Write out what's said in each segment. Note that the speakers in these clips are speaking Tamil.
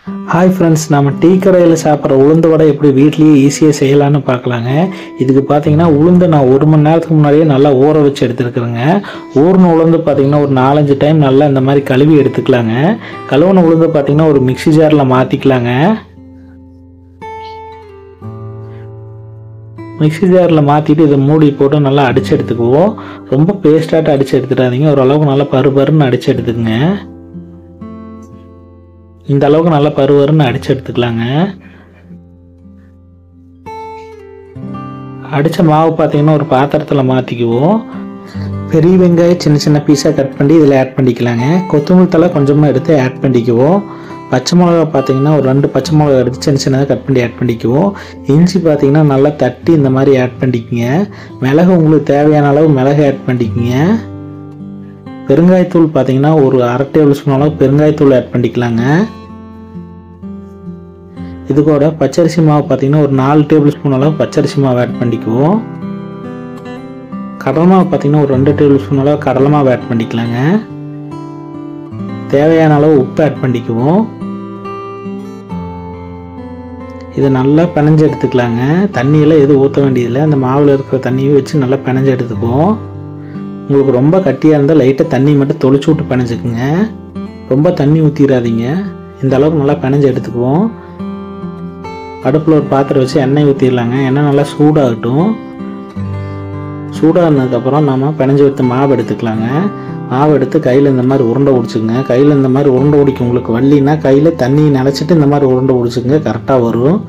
ஹாய் ஃப்ரெண்ட்ஸ், நம்ம டீ கடையில் சாப்பிட்ற உளுந்து வடை எப்படி வீட்லேயே ஈஸியாக செய்யலான்னு பார்க்கலாங்க. இதுக்கு பார்த்தீங்கன்னா உளுந்து நான் 1 மணி நேரத்துக்கு முன்னாடியே நல்லா ஊற வச்சு எடுத்துருக்குறேங்க. ஊறின உளுந்து பார்த்தீங்கன்னா ஒரு 4-5 டைம் நல்லா இந்த மாதிரி கழுவி எடுத்துக்கலாங்க. கழுவின உளுந்து பார்த்தீங்கன்னா ஒரு மிக்ஸி ஜாரில் மாற்றிக்கலாங்க. மிக்ஸி ஜாரில் மாற்றிட்டு இதை மூடி போட்டு நல்லா அடித்து எடுத்துக்குவோம். ரொம்ப பேஸ்ட்டாக அடித்து எடுத்துடாதீங்க, ஓரளவுக்கு நல்லா பருன்னு அடித்து எடுத்துக்கங்க. இந்த அளவுக்கு நல்லா பருன்னு அடிச்சு எடுத்துக்கலாங்க. அடித்த மாவு பார்த்தீங்கன்னா ஒரு பாத்திரத்தில் மாற்றிக்குவோம். பெரிய வெங்காயம் சின்ன சின்ன பீஸாக கட் பண்ணி இதில் ஆட் பண்ணிக்கலாங்க. கொத்தமல்லி தழை கொஞ்சமாக எடுத்து ஆட் பண்ணிக்குவோம். பச்சை மிளகா பார்த்தீங்கன்னா ஒரு 2 பச்சை மிளகா எடுத்து சின்ன சின்னதாக கட் பண்ணி ஆட் பண்ணிக்குவோம். இஞ்சி பார்த்தீங்கன்னா நல்லா தட்டி இந்த மாதிரி ஆட் பண்ணிக்கோங்க. மிளகு உங்களுக்கு தேவையான அளவு மிளகு ஆட் பண்ணிக்கோங்க. பெருங்காயத்தூள் பார்த்தீங்கன்னா ஒரு 1/2 டேபிள் ஸ்பூன் அளவு பெருங்காயத்தூள் ஆட் பண்ணிக்கலாங்க. இது கூட பச்சரிசி மாவு பார்த்தீங்கன்னா ஒரு 4 டேபிள் ஸ்பூன் அளவு பச்சரிசி மாவு ஆட் பண்ணிக்குவோம். கடலை மாவு பார்த்தீங்கன்னா ஒரு 2 டேபிள் ஸ்பூன் அளவு கடலை மாவு ஆட் பண்ணிக்கலாங்க. தேவையான அளவு உப்பு ஆட் பண்ணிக்குவோம். இது நல்லா பிணைஞ்சு எடுத்துக்கலாங்க. தண்ணியெல்லாம் எதுவும் ஊற்ற வேண்டியதில்லை, அந்த மாவில் இருக்கிற தண்ணியை வச்சு நல்லா பிணைஞ்சு எடுத்துக்குவோம். உங்களுக்கு ரொம்ப கட்டியாக இருந்தால் லைட்டாக தண்ணி மட்டும் தொளிச்சு விட்டு பிணைஞ்சிக்குங்க. ரொம்ப தண்ணி ஊற்றிடாதீங்க. இந்த அளவுக்கு நல்லா பிணைஞ்சு எடுத்துக்குவோம். அடுப்பில் ஒரு பாத்திரம் வச்சு எண்ணெய் ஊற்றிடலாங்க. எண்ணெய் நல்லா சூடாகட்டும். சூடானதுக்கப்புறம் நம்ம பிணைஞ்சு எடுத்து மாவு எடுத்துக்கலாங்க. மாவு எடுத்து கையில் இந்த மாதிரி உருண்டை பிடிச்சிங்க. கையில் இந்த மாதிரி உருண்டை பிடிக்கும். உங்களுக்கு வள்ளினா கையில் தண்ணி நினச்சிட்டு இந்த மாதிரி உருண்டை பிடிச்சிங்க, கரெக்டாக வரும்.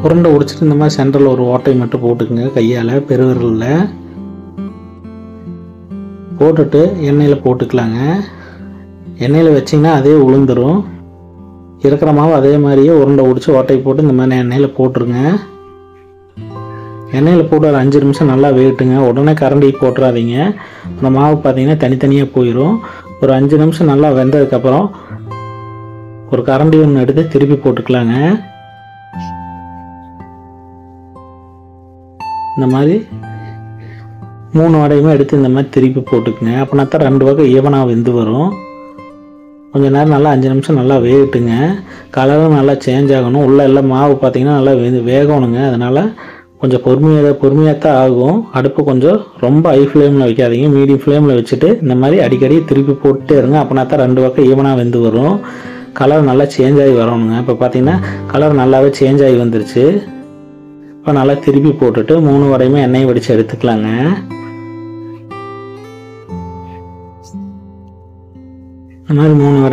உருண்டை உடிச்சிட்டு இந்த மாதிரி சென்டரில் ஒரு ஓட்டை மட்டும் போட்டுக்குங்க. கையால் பெருவிரலில் போட்டுட்டு எண்ணெயில் போட்டுக்கலாங்க. எண்ணெயில் வச்சிங்கன்னா அதே உளுந்துடும். இருக்கிற மாவு அதே மாதிரியே உருண்டை உடிச்சு ஓட்டை போட்டு இந்த மாதிரி எண்ணெயில் போட்டுருங்க. எண்ணெயில் போட்டு ஒரு 5 நிமிஷம் நல்லா வேகட்டுங்க. உடனே கரண்டி போட்டுறாதீங்க, அந்த மாவு பார்த்தீங்கன்னா தனித்தனியாக போயிடும். ஒரு 5 நிமிஷம் நல்லா வெந்ததுக்கப்புறம் ஒரு கரண்டி ஒன்று எடுத்து திருப்பி போட்டுக்கலாங்க. இந்த மாதிரி 3 வடையுமே எடுத்து இந்த மாதிரி திருப்பி போட்டுக்குங்க. அப்படின்னா தான் 2 பக்கம் ஈவனாக வெந்து வரும். கொஞ்சம் நேரம் நல்லா 5 நிமிஷம் நல்லா வேகட்டுங்க. கலரும் நல்லா சேஞ்ச் ஆகணும். உள்ள எல்லாம் மாவு பார்த்தீங்கன்னா நல்லா வேகணுங்க. அதனால் கொஞ்சம் பொறுமையாக தான் ஆகும். அடுப்பு கொஞ்சம் ரொம்ப ஹை ஃப்ளேமில் வைக்காதீங்க, மீடியம் ஃப்ளேமில் வச்சுட்டு இந்த மாதிரி அடிக்கடி திருப்பி போட்டுட்டே இருங்க. அப்படின்னா தான் 2 பக்கம் ஈவனாக வெந்து வரும். கலர் நல்லா சேஞ்ச் ஆகி வரணுங்க. இப்போ பார்த்தீங்கன்னா கலர் நல்லாவே சேஞ்ச் ஆகி வந்துருச்சு. இப்போ நல்லா திருப்பி போட்டுட்டு 3 வடையுமே எண்ணெய் வடித்து எடுத்துக்கலாங்க. இந்த மாதிரி 3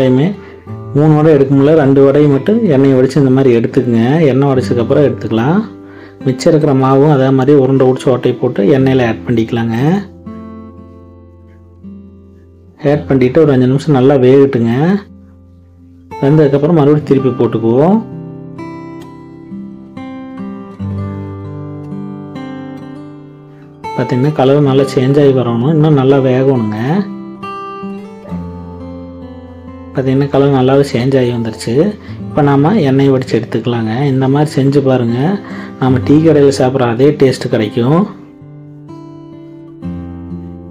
வடை எடுக்க முடியல, 2 வடையை மட்டும் எண்ணெய் வடித்து இந்த மாதிரி எடுத்துக்கங்க. எண்ணெய் வடிச்சதுக்கப்புறம் எடுத்துக்கலாம். மிச்சம் இருக்கிற மாவும் அதே மாதிரி உருண்டை உடிச்சு ஓட்டை போட்டு எண்ணெயில் ஆட் பண்ணிக்கலாங்க. ஆட் பண்ணிவிட்டு ஒரு 5 நிமிஷம் நல்லா வேகட்டுங்க. வெந்ததுக்கப்புறம் மறுபடியும் திருப்பி போட்டுக்குவோம். பார்த்தீங்கன்னா கலர் நல்லா சேஞ்ச் ஆகி வரணும், இன்னும் நல்லா வேகணுங்க. பார்த்தீங்கன்னா கலர் நல்லாவே சேஞ்ச் ஆகி வந்துருச்சு. இப்போ நாம் எண்ணெய் வடித்து எடுத்துக்கலாங்க. இந்த மாதிரி செஞ்சு பாருங்கள், நம்ம டீ கடையில் சாப்பிட்ற அதே டேஸ்ட்டு கிடைக்கும்.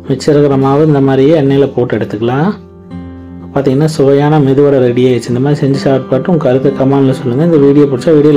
மிச்சம் இருக்கிற மாவு இந்த மாதிரியே எண்ணெயில் போட்டு எடுத்துக்கலாம். பார்த்தீங்கன்னா சுவையான மெதுவடை ரெடி ஆகிடுச்சு. இந்த மாதிரி செஞ்சு சாப்பிட்டு உங்கள் கருத்தை கமெண்ட்டில் சொல்லுங்கள். இந்த வீடியோ பிடிச்சா வீடியோ